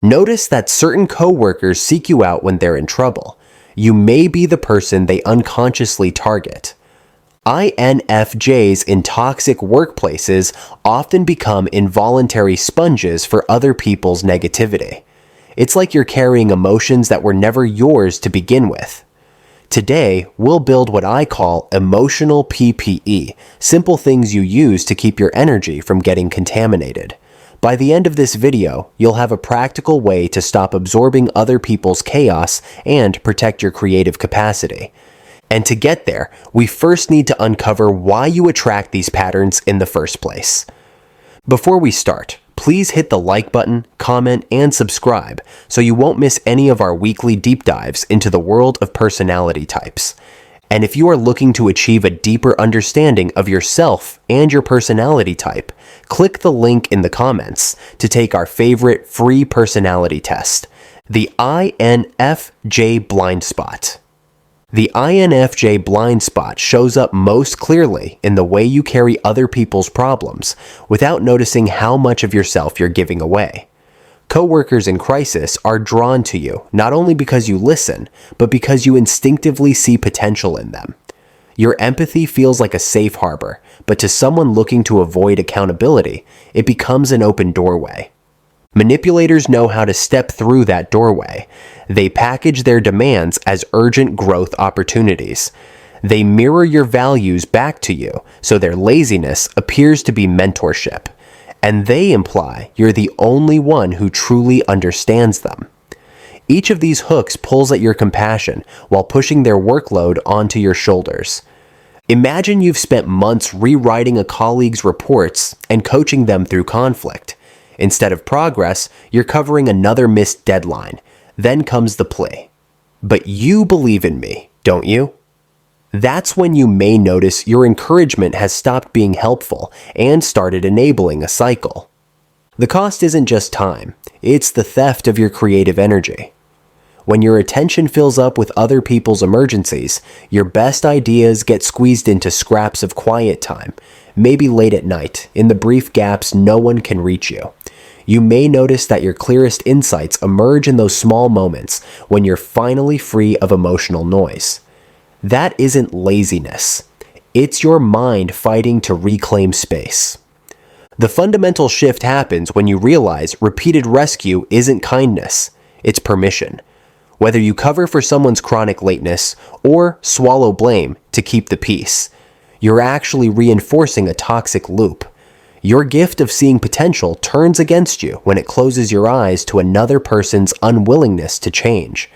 Notice that certain coworkers seek you out when they're in trouble. You may be the person they unconsciously target. INFJs in toxic workplaces often become involuntary sponges for other people's negativity. It's like you're carrying emotions that were never yours to begin with. Today, we'll build what I call emotional PPE, simple things you use to keep your energy from getting contaminated. By the end of this video, you'll have a practical way to stop absorbing other people's chaos and protect your creative capacity. And to get there, we first need to uncover why you attract these patterns in the first place. Before we start, please hit the like button, comment, and subscribe so you won't miss any of our weekly deep dives into the world of personality types. And if you are looking to achieve a deeper understanding of yourself and your personality type, click the link in the comments to take our favorite free personality test, the INFJ blind spot. The INFJ blind spot shows up most clearly in the way you carry other people's problems without noticing how much of yourself you're giving away. Coworkers in crisis are drawn to you not only because you listen, but because you instinctively see potential in them. Your empathy feels like a safe harbor, but to someone looking to avoid accountability, it becomes an open doorway. Manipulators know how to step through that doorway. They package their demands as urgent growth opportunities. They mirror your values back to you, so their laziness appears to be mentorship. And they imply you're the only one who truly understands them. Each of these hooks pulls at your compassion while pushing their workload onto your shoulders. Imagine you've spent months rewriting a colleague's reports and coaching them through conflict. Instead of progress, you're covering another missed deadline. Then comes the plea. But you believe in me, don't you? That's when you may notice your encouragement has stopped being helpful and started enabling a cycle. The cost isn't just time, it's the theft of your creative energy. When your attention fills up with other people's emergencies, your best ideas get squeezed into scraps of quiet time, maybe late at night, in the brief gaps no one can reach you. You may notice that your clearest insights emerge in those small moments when you're finally free of emotional noise. That isn't laziness. It's your mind fighting to reclaim space. The fundamental shift happens when you realize repeated rescue isn't kindness, it's permission. Whether you cover for someone's chronic lateness or swallow blame to keep the peace, you're actually reinforcing a toxic loop. Your gift of seeing potential turns against you when it closes your eyes to another person's unwillingness to change.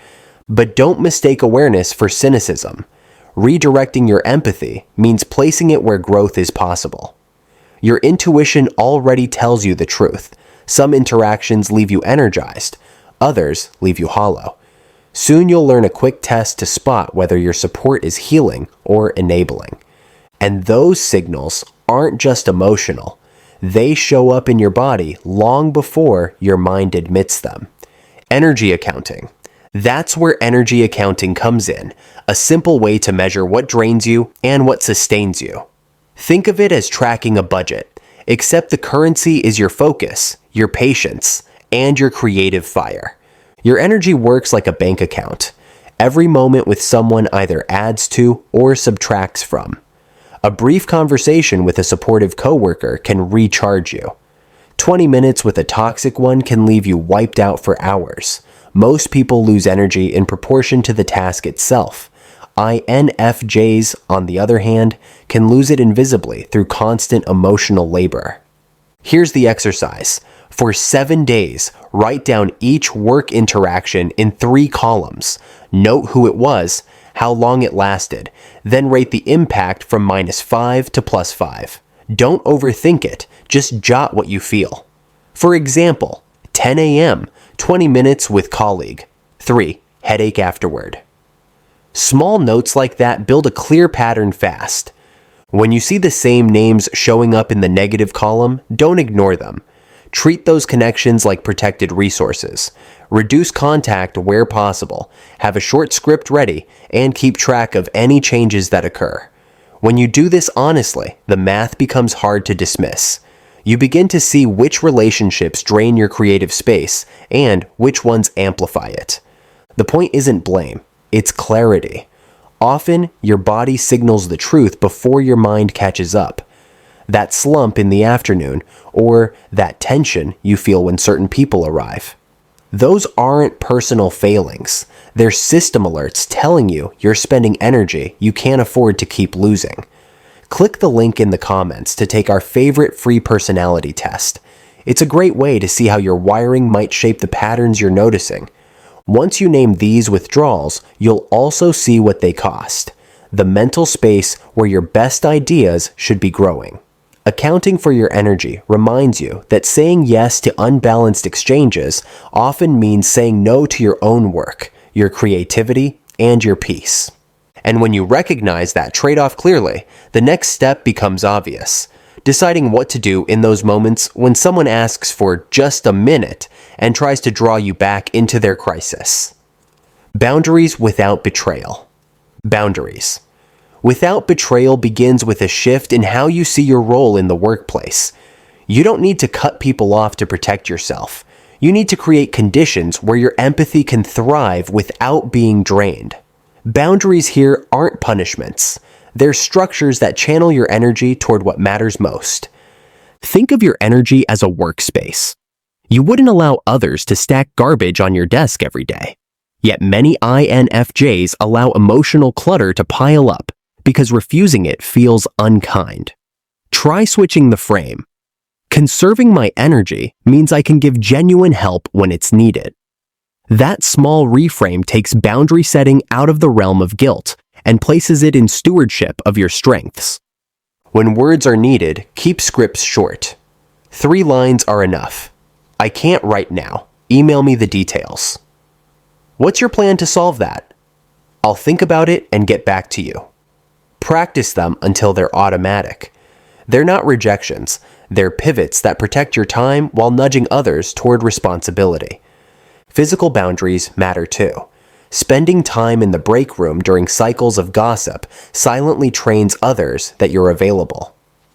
But don't mistake awareness for cynicism. Redirecting your empathy means placing it where growth is possible. Your intuition already tells you the truth. Some interactions leave you energized, others leave you hollow. Soon you'll learn a quick test to spot whether your support is healing or enabling. And those signals aren't just emotional. They show up in your body long before your mind admits them. Energy accounting. That's where energy accounting comes in, a simple way to measure what drains you and what sustains you. Think of it as tracking a budget, except the currency is your focus, your patience, and your creative fire. Your energy works like a bank account. Every moment with someone either adds to or subtracts from. A brief conversation with a supportive coworker can recharge you. 20 minutes with a toxic one can leave you wiped out for hours. Most people lose energy in proportion to the task itself. INFJs, on the other hand, can lose it invisibly through constant emotional labor. Here's the exercise. For 7 days, write down each work interaction in 3 columns. Note who it was, how long it lasted, then rate the impact from -5 to +5. Don't overthink it, just jot what you feel. For example, 10 a.m., 20 minutes with colleague. 3, headache afterward. Small notes like that build a clear pattern fast. When you see the same names showing up in the negative column, don't ignore them. Treat those connections like protected resources. Reduce contact where possible, have a short script ready, and keep track of any changes that occur. When you do this honestly, the math becomes hard to dismiss. You begin to see which relationships drain your creative space and which ones amplify it. The point isn't blame, it's clarity. Often, your body signals the truth before your mind catches up. That slump in the afternoon, or that tension you feel when certain people arrive. Those aren't personal failings. They're system alerts telling you you're spending energy you can't afford to keep losing. Click the link in the comments to take our favorite free personality test. It's a great way to see how your wiring might shape the patterns you're noticing. Once you name these withdrawals, you'll also see what they cost. The mental space where your best ideas should be growing. Accounting for your energy reminds you that saying yes to unbalanced exchanges often means saying no to your own work, your creativity, and your peace. And when you recognize that trade-off clearly, the next step becomes obvious. Deciding what to do in those moments when someone asks for just a minute and tries to draw you back into their crisis. Boundaries without betrayal. Boundaries. Without betrayal begins with a shift in how you see your role in the workplace. You don't need to cut people off to protect yourself. You need to create conditions where your empathy can thrive without being drained. Boundaries here aren't punishments. They're structures that channel your energy toward what matters most. Think of your energy as a workspace. You wouldn't allow others to stack garbage on your desk every day. Yet many INFJs allow emotional clutter to pile up because refusing it feels unkind. Try switching the frame. Conserving my energy means I can give genuine help when it's needed. That small reframe takes boundary setting out of the realm of guilt and places it in stewardship of your strengths. When words are needed, keep scripts short. 3 lines are enough. I can't right now. Email me the details. What's your plan to solve that? I'll think about it and get back to you. Practice them until they're automatic. They're not rejections. They're pivots that protect your time while nudging others toward responsibility. Physical boundaries matter too. Spending time in the break room during cycles of gossip silently trains others that you're available.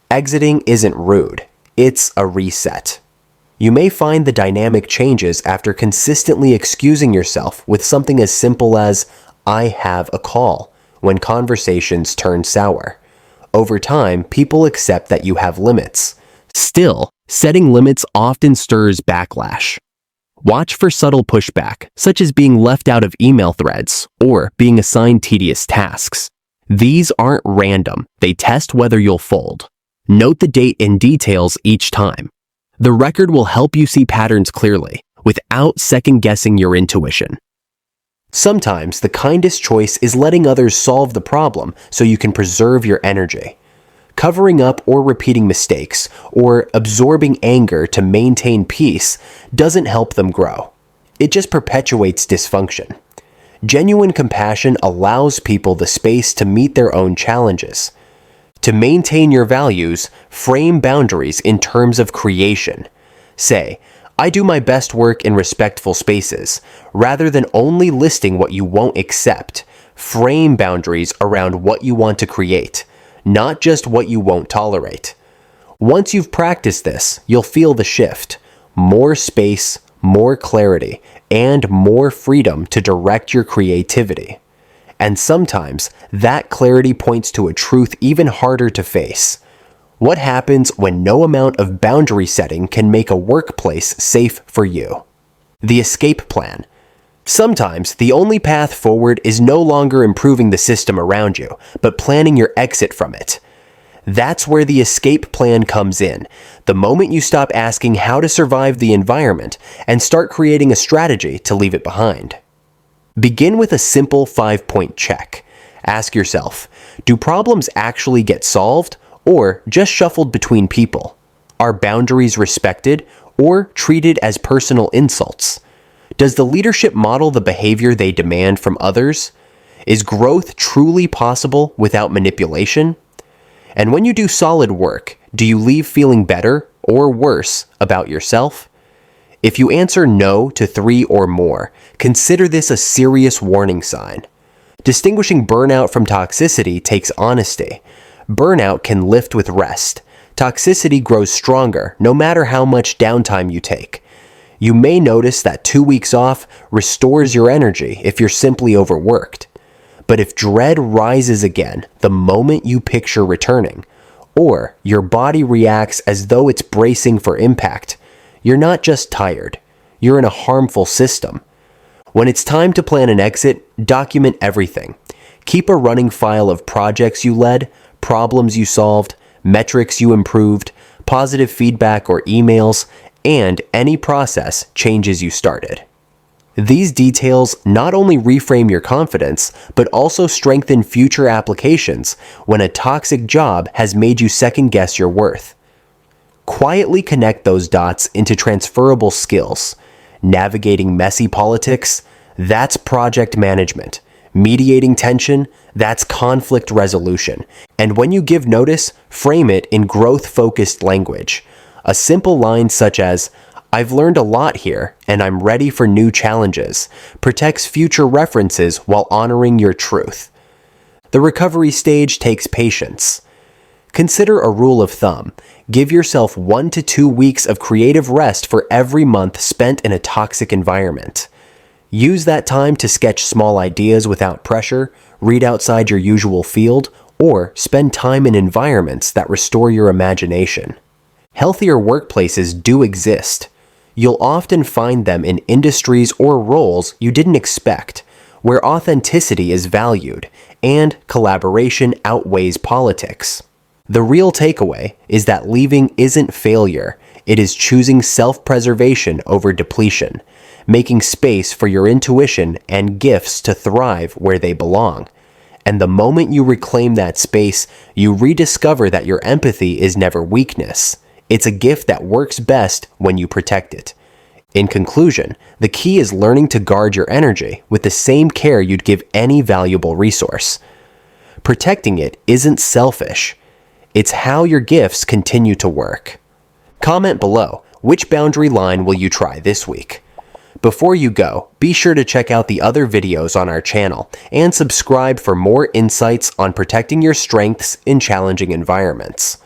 Exiting isn't rude. It's a reset. You may find the dynamic changes after consistently excusing yourself with something as simple as, "I have a call," when conversations turn sour. Over time, people accept that you have limits. Still, setting limits often stirs backlash. Watch for subtle pushback, such as being left out of email threads or being assigned tedious tasks. These aren't random. They test whether you'll fold. Note the date and details each time. The record will help you see patterns clearly, without second-guessing your intuition. Sometimes the kindest choice is letting others solve the problem so you can preserve your energy. Covering up or repeating mistakes, or absorbing anger to maintain peace doesn't help them grow. It just perpetuates dysfunction. Genuine compassion allows people the space to meet their own challenges. To maintain your values, frame boundaries in terms of creation. Say, "I do my best work in respectful spaces," rather than only listing what you won't accept. Frame boundaries around what you want to create, not just what you won't tolerate. Once you've practiced this, you'll feel the shift. More space, more clarity, and more freedom to direct your creativity. And sometimes, that clarity points to a truth even harder to face. What happens when no amount of boundary setting can make a workplace safe for you? The escape plan. Sometimes, the only path forward is no longer improving the system around you, but planning your exit from it. That's where the escape plan comes in. The moment you stop asking how to survive the environment and start creating a strategy to leave it behind. Begin with a simple 5-point check. Ask yourself, do problems actually get solved or just shuffled between people? Are boundaries respected or treated as personal insults? Does the leadership model the behavior they demand from others? Is growth truly possible without manipulation? And when you do solid work, do you leave feeling better or worse about yourself? If you answer no to 3 or more, consider this a serious warning sign. Distinguishing burnout from toxicity takes honesty. Burnout can lift with rest. Toxicity grows stronger no matter how much downtime you take. You may notice that 2 weeks off restores your energy if you're simply overworked. But if dread rises again the moment you picture returning, or your body reacts as though it's bracing for impact, you're not just tired, you're in a harmful system. When it's time to plan an exit, document everything. Keep a running file of projects you led, problems you solved, metrics you improved, positive feedback or emails, and any process changes you started. These details not only reframe your confidence, but also strengthen future applications when a toxic job has made you second-guess your worth. Quietly connect those dots into transferable skills. Navigating messy politics, that's project management. Mediating tension, that's conflict resolution. And when you give notice, frame it in growth-focused language. A simple line such as, "I've learned a lot here, and I'm ready for new challenges," protects future references while honoring your truth. The recovery stage takes patience. Consider a rule of thumb. Give yourself 1 to 2 weeks of creative rest for every month spent in a toxic environment. Use that time to sketch small ideas without pressure, read outside your usual field, or spend time in environments that restore your imagination. Healthier workplaces do exist. You'll often find them in industries or roles you didn't expect, where authenticity is valued and collaboration outweighs politics. The real takeaway is that leaving isn't failure, it is choosing self-preservation over depletion, making space for your intuition and gifts to thrive where they belong. And the moment you reclaim that space, you rediscover that your empathy is never weakness. It's a gift that works best when you protect it. In conclusion, the key is learning to guard your energy with the same care you'd give any valuable resource. Protecting it isn't selfish. It's how your gifts continue to work. Comment below, which boundary line will you try this week? Before you go, be sure to check out the other videos on our channel and subscribe for more insights on protecting your strengths in challenging environments.